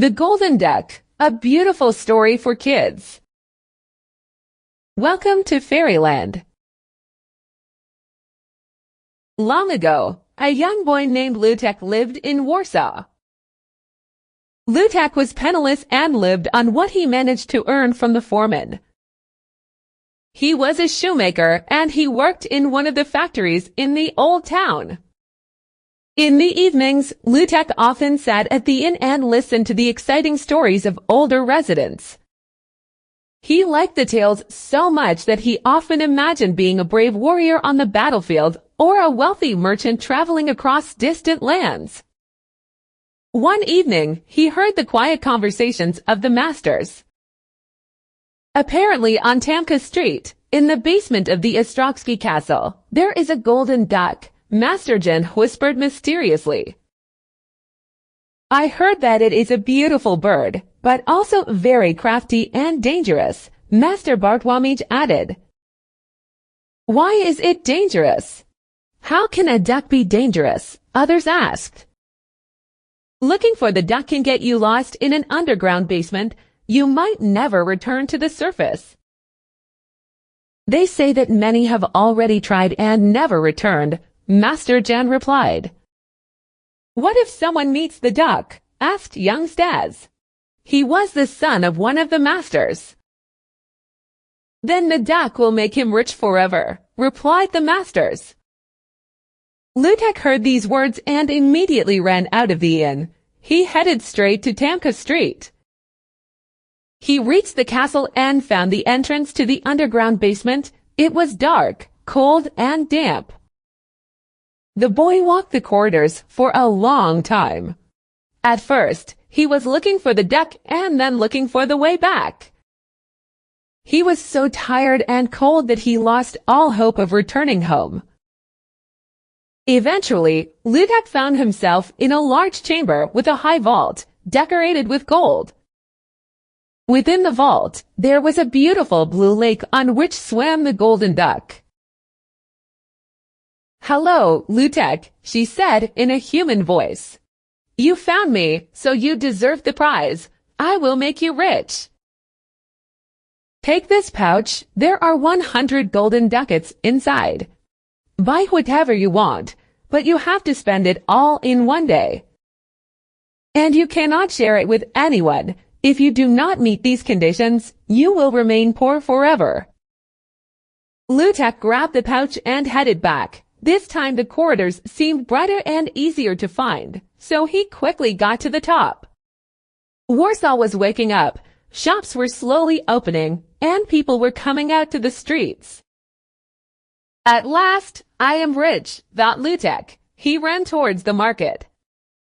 The Golden Duck, a beautiful story for kids. Welcome to Fairyland. Long ago, a young boy named Lutek lived in Warsaw. Lutek was penniless and lived on what he managed to earn from the foreman. He was a shoemaker and he worked in one of the factories in the old town. In the evenings, Lutek often sat at the inn and listened to the exciting stories of older residents. He liked the tales so much that he often imagined being a brave warrior on the battlefield or a wealthy merchant traveling across distant lands. One evening, he heard the quiet conversations of the masters. Apparently on Tamka Street, in the basement of the Ostrowski Castle, there is a golden duck, Master Jen whispered mysteriously. I heard that it is a beautiful bird, but also very crafty and dangerous, Master Bartłomij added. Why is it dangerous? How can a duck be dangerous? Others asked. Looking for the duck can get you lost in an underground basement. You might never return to the surface. They say that many have already tried and never returned, Master Jan replied. What if someone meets the duck? Asked young Stas. He was the son of one of the masters. Then the duck will make him rich forever, replied the masters. Lutek heard these words and immediately ran out of the inn. He headed straight to Tamka Street. He reached the castle and found the entrance to the underground basement. It was dark, cold, and damp. The boy walked the corridors for a long time. At first, he was looking for the duck and then looking for the way back. He was so tired and cold that he lost all hope of returning home. Eventually, Lutek found himself in a large chamber with a high vault, decorated with gold. Within the vault, there was a beautiful blue lake on which swam the golden duck. Hello, Lutek, she said in a human voice. You found me, so you deserve the prize. I will make you rich. Take this pouch. There are 100 golden ducats inside. Buy whatever you want, but you have to spend it all in one day. And you cannot share it with anyone. If you do not meet these conditions, you will remain poor forever. Lutek grabbed the pouch and headed back. This time the corridors seemed brighter and easier to find, so he quickly got to the top. Warsaw was waking up, shops were slowly opening, and people were coming out to the streets. At last, I am rich, thought Lutek. He ran towards the market.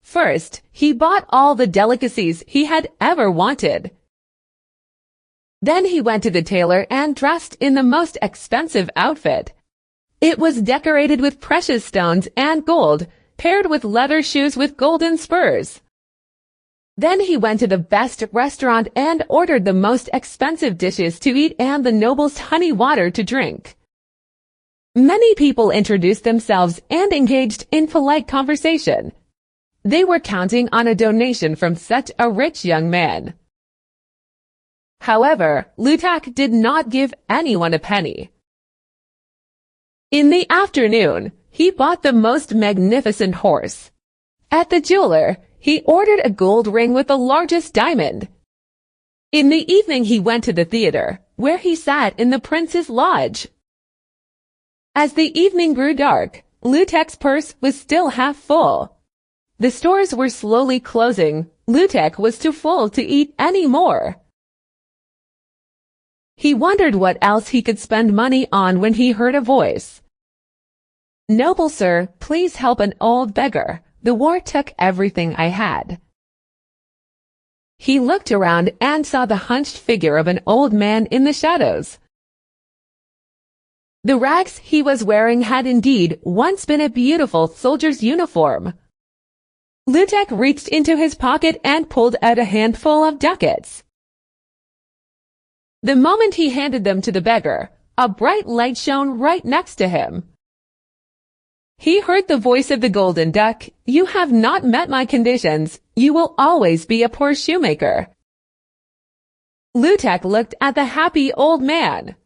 First, he bought all the delicacies he had ever wanted. Then he went to the tailor and dressed in the most expensive outfit. It was decorated with precious stones and gold, paired with leather shoes with golden spurs. Then he went to the best restaurant and ordered the most expensive dishes to eat and the noblest honey water to drink. Many people introduced themselves and engaged in polite conversation. They were counting on a donation from such a rich young man. However, Lutek did not give anyone a penny. In the afternoon, he bought the most magnificent horse. At the jeweler, he ordered a gold ring with the largest diamond. In the evening he went to the theater, where he sat in the prince's lodge. As the evening grew dark, Lutek's purse was still half full. The stores were slowly closing. Lutek was too full to eat any more. He wondered what else he could spend money on when he heard a voice. Noble sir, please help an old beggar. The war took everything I had. He looked around and saw the hunched figure of an old man in the shadows. The rags he was wearing had indeed once been a beautiful soldier's uniform. Lutek reached into his pocket and pulled out a handful of ducats. The moment he handed them to the beggar, a bright light shone right next to him. He heard the voice of the golden duck. You have not met my conditions. You will always be a poor shoemaker. Lutek looked at the happy old man.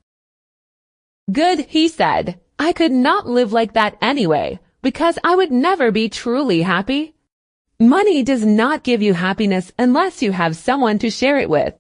Good, he said. I could not live like that anyway, because I would never be truly happy. Money does not give you happiness unless you have someone to share it with.